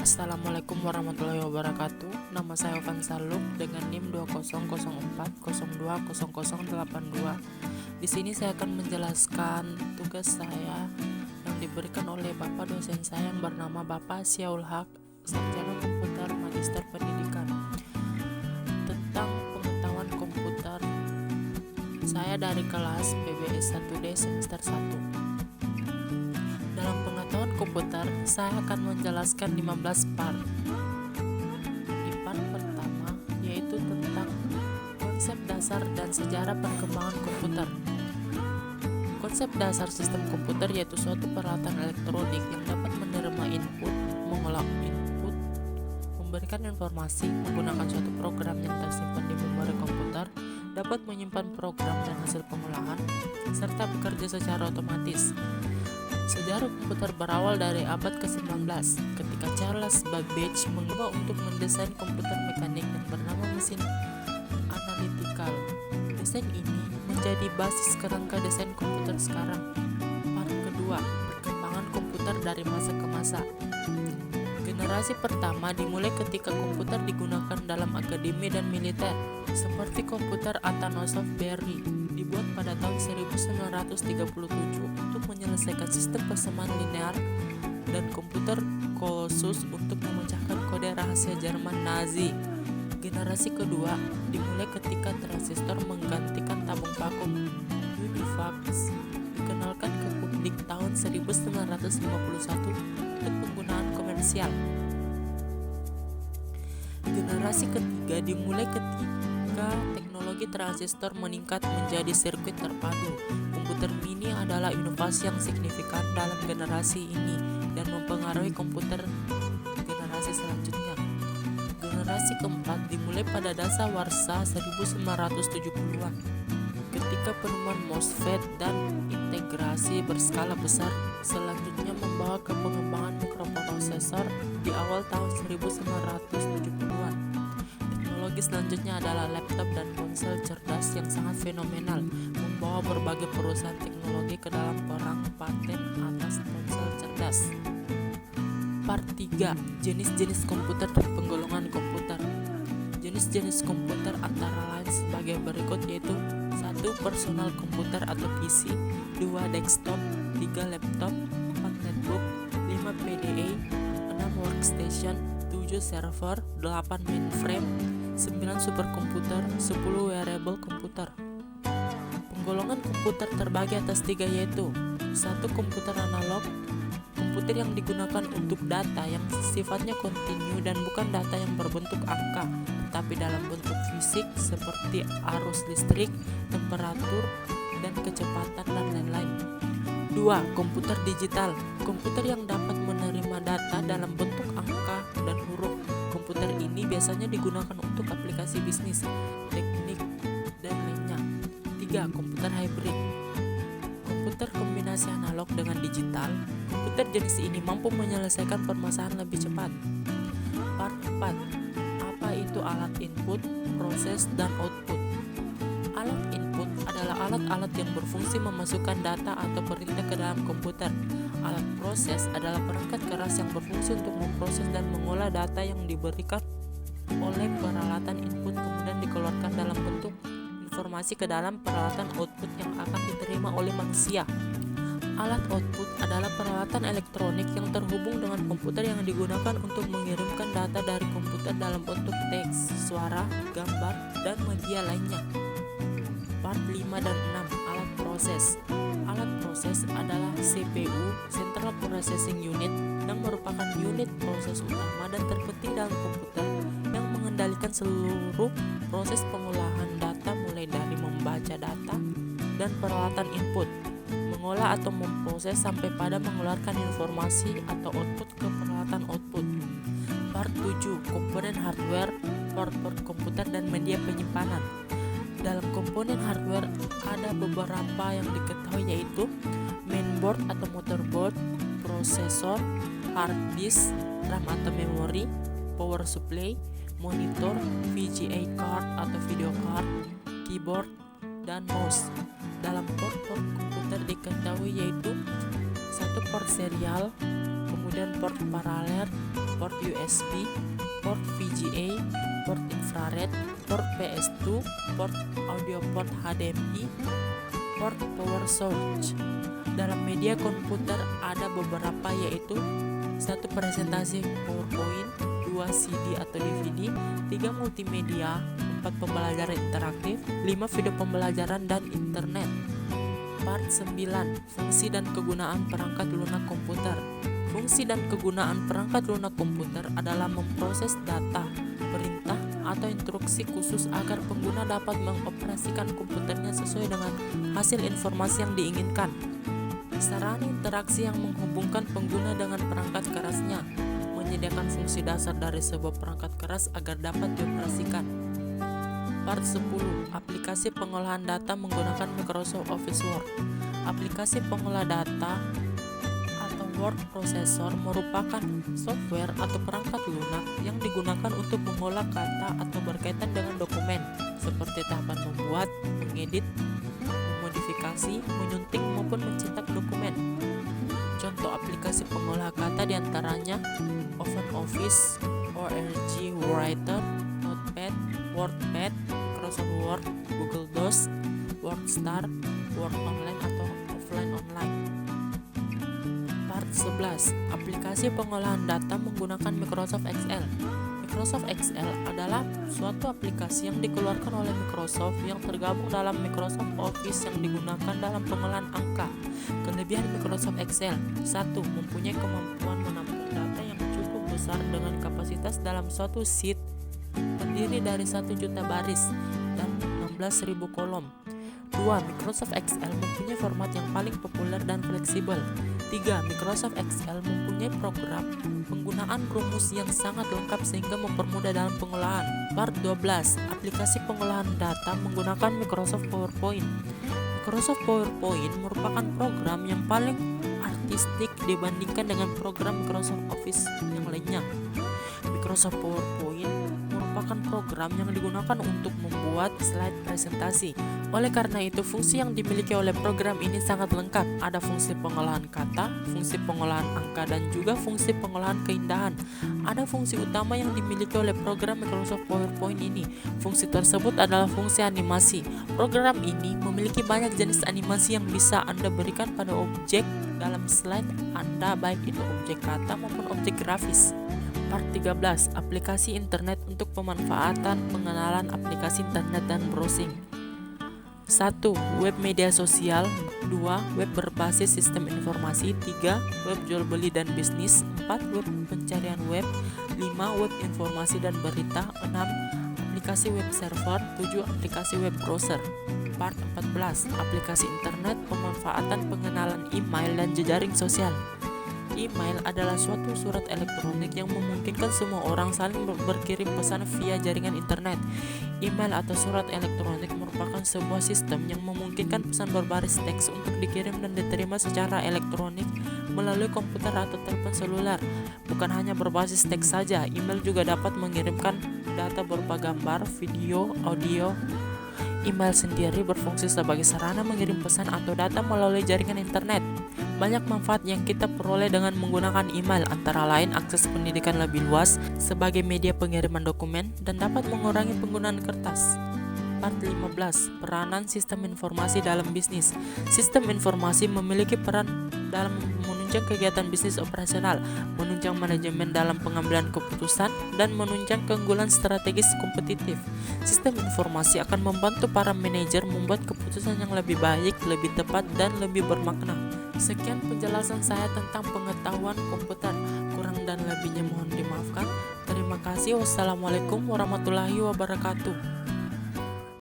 Assalamualaikum warahmatullahi wabarakatuh. Nama saya Ovan Saluk dengan NIM 2004020082. Di sini saya akan menjelaskan tugas saya yang diberikan oleh Bapak dosen saya yang bernama Bapak Siaul Haq, Sarjana Komputer Magister Pendidikan, tentang pengetahuan komputer. Saya dari kelas PBS 1D semester 1. Dalam pengetahuan komputer, saya akan menjelaskan 15 part. Di part pertama, yaitu tentang konsep dasar dan sejarah perkembangan komputer. Konsep dasar sistem komputer yaitu suatu peralatan elektronik yang dapat menerima input, mengolah input, memberikan informasi menggunakan suatu program yang tersimpan di memori komputer, dapat menyimpan program dan hasil pengolahan, serta bekerja secara otomatis. Sejarah komputer berawal dari abad ke-19 ketika Charles Babbage mencoba untuk mendesain komputer mekanik yang bernama mesin analytical. Desain ini menjadi basis kerangka desain komputer sekarang. Part kedua, perkembangan komputer dari masa ke masa. Generasi pertama dimulai ketika komputer digunakan dalam akademi dan militer, seperti komputer Atanasoff Berry, dibuat pada tahun 1937 untuk menyelesaikan sistem persamaan linear, dan komputer Colossus untuk memecahkan kode rahasia Jerman Nazi. Generasi kedua dimulai ketika transistor menggantikan tabung vakum. Unifax dikenalkan ke publik tahun 1951 untuk penggunaan komersial. Generasi ketiga dimulai ketika teknologi transistor meningkat menjadi sirkuit terpadu. Komputer mini adalah inovasi yang signifikan dalam generasi ini dan mempengaruhi komputer generasi selanjutnya. Generasi keempat dimulai pada dasawarsa 1970-an ketika penemuan MOSFET dan integrasi berskala besar selanjutnya membawa ke pengembangan mikroprosesor di awal tahun 1970-an. Teknologi selanjutnya adalah laptop dan ponsel cerdas yang sangat fenomenal, membawa berbagai perusahaan teknologi ke dalam perang paten atas ponsel cerdas. Part 3, jenis-jenis komputer dan penggolongan komputer. Jenis-jenis komputer antara lain sebagai berikut, yaitu 1. Personal komputer atau PC, 2. Desktop, 3. Laptop, 4. Netbook, 5. PDA, 6. Workstation, 7. Server, 8. Mainframe, 9. Superkomputer, 10. Wearable komputer. Penggolongan komputer terbagi atas 3, yaitu 1. Komputer analog, komputer yang digunakan untuk data yang sifatnya kontinu dan bukan data yang berbentuk angka, tetapi dalam bentuk fisik seperti arus listrik, temperatur, dan kecepatan dan lain-lain. 2. Komputer digital, komputer yang dapat menerima data dalam bentuk angka dan huruf. Komputer ini biasanya digunakan untuk aplikasi bisnis, teknik, dan lainnya. 3. Komputer hybrid, komputer kombinasi analog dengan digital. Komputer jenis ini mampu menyelesaikan permasalahan lebih cepat. Part 4. Apa itu alat input, proses, dan output? Alat input adalah alat-alat yang berfungsi memasukkan data atau perintah ke dalam komputer. Alat proses adalah perangkat keras yang berfungsi untuk memproses dan mengolah data yang diberikan oleh peralatan input, kemudian dikeluarkan dalam bentuk informasi ke dalam peralatan output yang akan diterima oleh manusia. Alat output adalah peralatan elektronik yang terhubung dengan komputer yang digunakan untuk mengirimkan data dari komputer dalam bentuk teks, suara, gambar, dan media lainnya. Part 5 dan 6. Alat proses. Alat proses adalah CPU, Central Processing Unit, yang merupakan unit proses utama dan terpenting dalam komputer yang mengendalikan seluruh proses pengolahan data mulai dari membaca data dan peralatan input, mengolah atau memproses sampai pada mengeluarkan informasi atau output ke peralatan output. Part 7. Komponen hardware, port komputer dan media penyimpanan. Dalam komponen hardware ada beberapa yang diketahui, yaitu mainboard atau motherboard, prosesor, hard disk, RAM atau memori, power supply, monitor, VGA card atau video card, keyboard, dan mouse. Dalam port komputer diketahui yaitu 1 port serial, kemudian kemudian port paralel, port USB, port VGA, port infrared, port PS2, port audio port HDMI, port power source. Dalam media komputer ada beberapa, yaitu 1 presentasi PowerPoint, 2 CD atau DVD, 3 multimedia, 4 pembelajaran interaktif, 5 video pembelajaran dan internet. Part 9. Fungsi dan kegunaan perangkat lunak komputer. Fungsi dan kegunaan perangkat lunak komputer adalah memproses data, perintah, atau instruksi khusus agar pengguna dapat mengoperasikan komputernya sesuai dengan hasil informasi yang diinginkan. Sarana interaksi yang menghubungkan pengguna dengan perangkat kerasnya, menyediakan fungsi dasar dari sebuah perangkat keras agar dapat dioperasikan. Part 10. Aplikasi pengolahan data menggunakan Microsoft Office Word. Aplikasi pengolah data atau word processor merupakan software atau perangkat lunak yang digunakan untuk mengolah kata atau berkaitan dengan dokumen, seperti tahapan membuat, mengedit, memodifikasi, menyunting maupun mencetak dokumen. Contoh aplikasi pengolah kata diantaranya OpenOffice, ORG Writer, Notepad, WordPad, Microsoft Word, Google Docs, WordStar, Word Online atau Offline Online. Part 11. Aplikasi pengolahan data menggunakan Microsoft Excel. Microsoft Excel adalah suatu aplikasi yang dikeluarkan oleh Microsoft yang tergabung dalam Microsoft Office yang digunakan dalam pengolahan angka. Kelebihan Microsoft Excel: 1. Mempunyai kemampuan menampung data yang cukup besar dengan kapasitas dalam suatu sheet terdiri dari 1 juta baris dan 16.000 kolom. 2. Microsoft Excel mempunyai format yang paling populer dan fleksibel. 3. Microsoft Excel mempunyai program penggunaan rumus yang sangat lengkap sehingga mempermudah dalam pengolahan. Part 12. Aplikasi pengolahan data menggunakan Microsoft PowerPoint. Microsoft PowerPoint merupakan program yang paling artistik dibandingkan dengan program Microsoft Office yang lainnya. Microsoft PowerPoint merupakan program yang digunakan untuk membuat slide presentasi. Oleh karena itu, fungsi yang dimiliki oleh program ini sangat lengkap. Ada fungsi pengolahan kata, fungsi pengolahan angka, dan juga fungsi pengolahan keindahan. Ada fungsi utama yang dimiliki oleh program Microsoft PowerPoint ini. Fungsi tersebut adalah fungsi animasi. Program ini memiliki banyak jenis animasi yang bisa Anda berikan pada objek dalam slide Anda, baik itu objek kata maupun objek grafis. Part 13. Aplikasi internet untuk pemanfaatan pengenalan aplikasi internet dan browsing. 1. Web media sosial. 2. Web berbasis sistem informasi. 3. Web jual beli dan bisnis. 4. Web pencarian web. 5. Web informasi dan berita. 6. Aplikasi web server. 7. Aplikasi web browser. Part 14. Aplikasi internet, pemanfaatan pengenalan email dan jejaring sosial. Email adalah suatu surat elektronik yang memungkinkan semua orang saling berkirim pesan via jaringan internet. Email atau surat elektronik merupakan sebuah sistem yang memungkinkan pesan berbaris teks untuk dikirim dan diterima secara elektronik melalui komputer atau telepon seluler. Bukan hanya berbasis teks saja, email juga dapat mengirimkan data berupa gambar, video, audio. Email sendiri berfungsi sebagai sarana mengirim pesan atau data melalui jaringan internet. Banyak manfaat yang kita peroleh dengan menggunakan email, antara lain akses pendidikan lebih luas sebagai media pengiriman dokumen dan dapat mengurangi penggunaan kertas. Part 15. Peranan sistem informasi dalam bisnis. Sistem informasi memiliki peran dalam menunjang kegiatan bisnis operasional, menunjang manajemen dalam pengambilan keputusan, dan menunjang keunggulan strategis kompetitif. Sistem informasi akan membantu para manajer membuat keputusan yang lebih baik, lebih tepat, dan lebih bermakna. Sekian penjelasan saya tentang pengetahuan komputer. Kurang dan lebihnya mohon dimaafkan. Terima kasih. Wassalamualaikum warahmatullahi wabarakatuh.